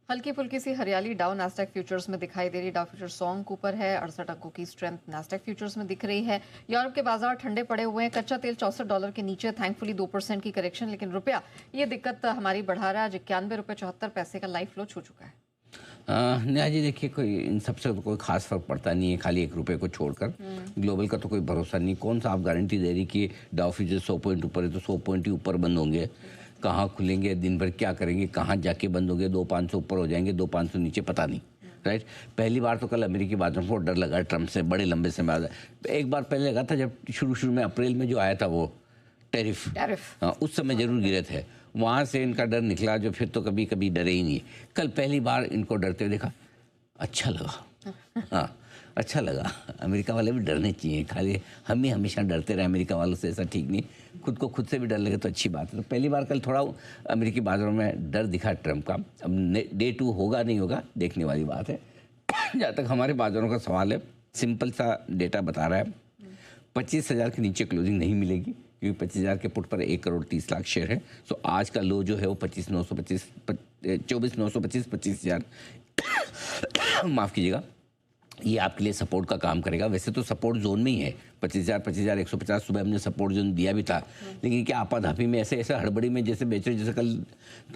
हल्की फुल्की सी हरियाली डाउ नैस्डैक फ्यूचर्स में दिखाई दे रही। डाउ फ्यूचर्स 100 अंक ऊपर है, 68 अंकों की स्ट्रेंथ नैस्डैक फ्यूचर्स में दिख रही है। यूरोप के बाजार ठंडे पड़े हुए हैं, कच्चा तेल $64 के नीचे, थैंकफुली 2% की करेक्शन, लेकिन रुपया ये दिक्कत हमारी बढ़ा रहा है। आज 91 रुपये 74 पैसे का लाइव फ्लो छू चुका है। नेहा जी, देखिए, कोई इन सबसे तो कोई खास फर्क पड़ता नहीं है, खाली 1 रुपये को छोड़कर। ग्लोबल का तो कोई भरोसा नहीं। कौन सा आप गारंटी दे रही कि डाउ फ्यूचर 100 पॉइंट ऊपर है तो 100 पॉइंट ही ऊपर बंद होंगे? कहाँ खुलेंगे, दिन भर क्या करेंगे, कहाँ जाके बंद होंगे, 2-500 ऊपर हो जाएंगे, 2-500 नीचे, पता नहीं। राइट। पहली बार तो कल अमेरिकी बाजारों को डर लगा ट्रंप से, बड़े लंबे समय बाद। एक बार पहले लगा था जब शुरू में अप्रैल में जो आया था वो टैरिफ। हाँ, उस समय जरूर गिरे थे। वहाँ से इनका डर निकला, जो फिर तो कभी कभी डरे ही नहीं। कल पहली बार इनको डरते हुए देखा, अच्छा लगा। हाँ, अच्छा लगा। अमेरिका वाले भी डरने चाहिए, खाली हम ही हमेशा डरते रहे अमेरिका वालों से, ऐसा ठीक नहीं। खुद को खुद से भी डर लगे तो अच्छी बात है। तो पहली बार कल थोड़ा अमेरिकी बाजारों में डर दिखा ट्रंप का। अब डे 2 होगा नहीं होगा देखने वाली बात है। जहाँ तक हमारे बाजारों का सवाल है, सिंपल सा डेटा बता रहा है, 25,000 के नीचे क्लोजिंग नहीं मिलेगी, क्योंकि 25,000 के पुट पर 1,30,00,000 शेयर है। सो आज का लो जो है वो 24,925, 25,000 माफ़ कीजिएगा, ये आपके लिए सपोर्ट का काम करेगा। वैसे तो सपोर्ट जोन में ही है 25,000, 25,150। सुबह हमने सपोर्ट जोन दिया भी था, लेकिन क्या आपाधापी में ऐसे हड़बड़ी में जैसे बेच रहे, जैसे कल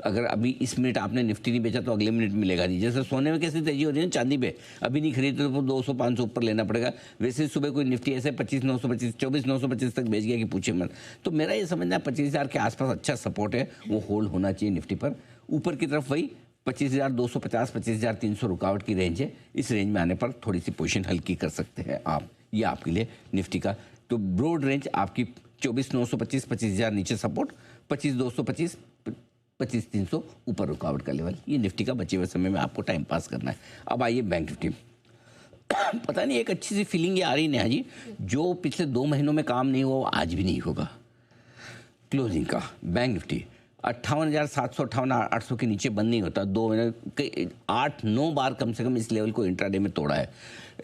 अगर अभी इस मिनट आपने निफ्टी नहीं बेचा तो अगले मिनट मिलेगा नहीं। जैसे सोने में कैसे तेजी हो रही है ना, चांदी पे अभी नहीं खरीदते तो 200-500 ऊपर लेना पड़ेगा। वैसे सुबह कोई निफ्टी ऐसे 25,925, 24,925 तक बेच गया कि पूछे मत। तो मेरा ये समझना है 25,000 के आसपास अच्छा सपोर्ट है, वो होल्ड होना चाहिए निफ्टी पर। ऊपर की तरफ वही 25,250, 25,300 रुकावट की रेंज है। इस रेंज में आने पर थोड़ी सी पोजीशन हल्की कर सकते हैं आप। ये आपके लिए निफ्टी का तो ब्रॉड रेंज आपकी 24,925, 25,000 नीचे सपोर्ट, 25,225, 25,300 ऊपर रुकावट का लेवल। ये निफ्टी का बचे हुए समय में आपको टाइम पास करना है। अब आइए बैंक निफ्टी। पता नहीं, एक अच्छी सी फीलिंग ये आ रही है जी, जो पिछले 2 महीनों में काम नहीं हुआ वो आज भी नहीं होगा। क्लोजिंग का बैंक निफ्टी 58,700, 58,800 के नीचे बंद नहीं होता। 2 महीने 8-9 बार कम से कम इस लेवल को इंट्राडे में तोड़ा है।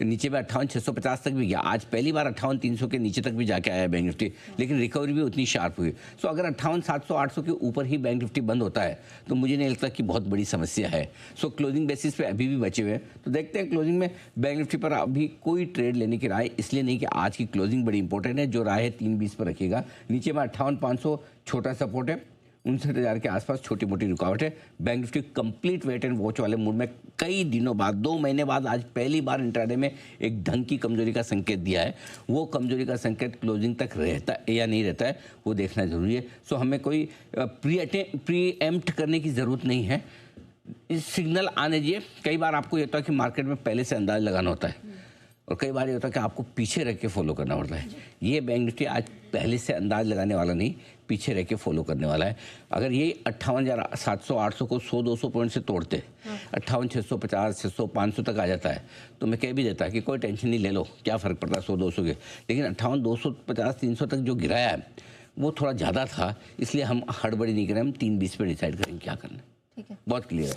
नीचे में 58,650 तक भी गया। आज पहली बार 58,300 के नीचे तक भी जाके आया है बैंक निफ्टी, लेकिन रिकवरी भी उतनी शार्प हुई। सो अगर 58,700, 800 के ऊपर ही बैंक निफ्टी बंद होता है तो मुझे नहीं लगता कि बहुत बड़ी समस्या है। सो क्लोजिंग बेसिस पे अभी भी बचे हुए हैं, तो देखते हैं क्लोजिंग में बैंक निफ्टी पर अभी कोई ट्रेड लेने की राय इसलिए नहीं कि आज की क्लोजिंग बड़ी इंपॉर्टेंट है। जो राय है 320 पर रखिएगा। नीचे में 58,500 छोटा सपोर्ट है, 59,000 के आसपास छोटी मोटी रुकावट है। Bank Nifty complete wait and watch वाले मूड में कई दिनों बाद, 2 महीने बाद आज पहली बार इंट्राडे में एक ढंग की कमजोरी का संकेत दिया है। वो कमजोरी का संकेत क्लोजिंग तक रहता है या नहीं रहता है, वो देखना जरूरी है। सो हमें कोई प्री-एम्प्ट करने की ज़रूरत नहीं है। इस सिग्नल आने दीजिए। कई बार आपको ये होता है कि मार्केट में पहले से अंदाज लगाना होता है, और कई बार ये होता है कि आपको पीछे रह के फॉलो करना पड़ता है। ये बैंक निफ्टी आज पहले से अंदाज लगाने वाला नहीं, पीछे रह के फॉलो करने वाला है। अगर ये 58,700, 800 को 100-200 पॉइंट से तोड़ते, 58,650, 600, 500 तक आ जाता है, तो मैं कह भी देता कि कोई टेंशन नहीं, ले लो, क्या फ़र्क पड़ता है 100-200 के। लेकिन 58,250, 300 तक जो गिराया है वो थोड़ा ज़्यादा था, इसलिए हम हड़बड़ी नहीं करें। हम 320 पे डिसाइड करेंगे क्या करना है। ठीक है, बहुत क्लियर है।